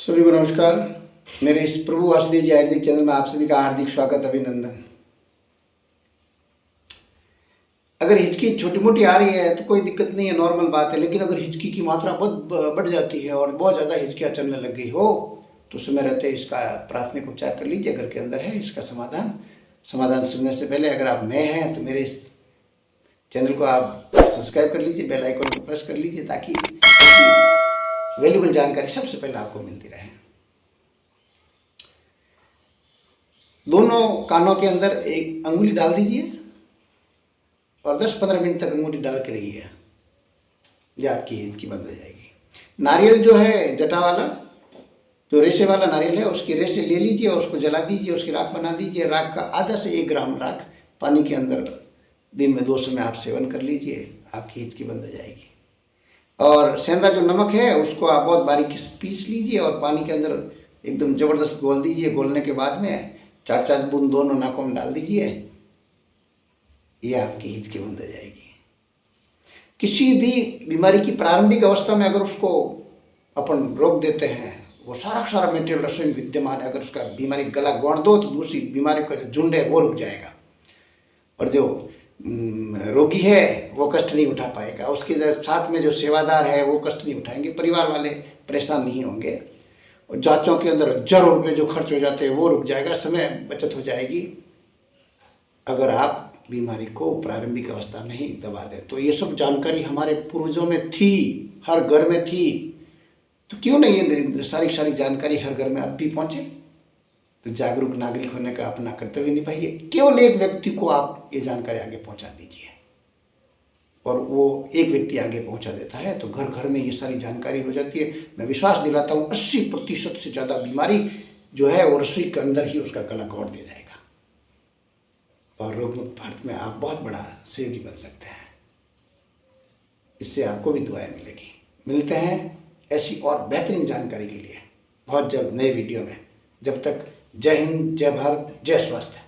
सभी को नमस्कार। मेरे इस प्रभु वासुदेव जी आयुर्वेदिक चैनल में आप सभी का हार्दिक स्वागत, अभिनंदन। अगर हिचकी छोटी मोटी आ रही है तो कोई दिक्कत नहीं है, नॉर्मल बात है। लेकिन अगर हिचकी की मात्रा बहुत बढ़ जाती है और बहुत ज़्यादा हिचकियाँ चलने लग गई हो तो समय रहते इसका प्राथमिक उपचार कर लीजिए। घर के अंदर है इसका समाधान सुनने से पहले अगर आप नए हैं तो मेरे इस चैनल को आप सब्सक्राइब कर लीजिए, बेल आइकन को प्रेस कर लीजिए ताकि वैल्यूबल जानकारी सबसे पहले आपको मिलती रहे। दोनों कानों के अंदर एक अंगुली डाल दीजिए और 10-15 मिनट तक अंगूठी डाल के रहिए, ये आपकी हिचकी बंद हो जाएगी। नारियल जो है जटा वाला, जो रेशे वाला नारियल है, उसकी रेशे ले लीजिए और उसको जला दीजिए, उसकी राख बना दीजिए। राख का आधा से 1 ग्राम राख पानी के अंदर दिन में 2 समय आप सेवन कर लीजिए, आपकी हिचकी बंद हो जाएगी। और सेंधा जो नमक है उसको आप बहुत बारीक पीस लीजिए और पानी के अंदर एकदम ज़बरदस्त घोल दीजिए। घोलने के बाद में 4-4 बूंद दोनों नाकों में डाल दीजिए, ये आपकी हिचकी बंद हो जाएगी। किसी भी बीमारी की प्रारंभिक अवस्था में अगर उसको अपन रोक देते हैं, वो सारा मेटेरियल रसोई में विद्यमान है, अगर उसका बीमारी गला गौड़ दो तो दूसरी बीमारी का जो झुंड है वो रुक जाएगा और जो रोगी है वो कष्ट नहीं उठा पाएगा। उसके साथ में जो सेवादार है वो कष्ट नहीं उठाएंगे, परिवार वाले परेशान नहीं होंगे और जांचों के अंदर हजारों रुपये जो खर्च हो जाते हैं वो रुक जाएगा, समय बचत हो जाएगी अगर आप बीमारी को प्रारंभिक अवस्था में ही दबा दें। तो ये सब जानकारी हमारे पूर्वजों में थी, हर घर में थी, तो क्यों नहीं ये सारी जानकारी हर घर में अब भी पहुँचे। तो जागरूक नागरिक होने का अपना कर्तव्य निभाइए। केवल एक व्यक्ति को आप ये जानकारी आगे पहुंचा दीजिए और वो एक व्यक्ति आगे पहुंचा देता है तो घर घर में ये सारी जानकारी हो जाती है। मैं विश्वास दिलाता हूँ 80% से ज़्यादा बीमारी जो है वो रसोई के अंदर ही उसका गला घोंट दे जाएगा और रोग मुक्त भारत में आप बहुत बड़ा सहयोगी बन सकते हैं। इससे आपको भी दुआएं मिलेगी। मिलते हैं ऐसी और बेहतरीन जानकारी के लिए बहुत जल्द नए वीडियो में। जब तक जय हिंद, जय भारत, जय स्वास्थ्य।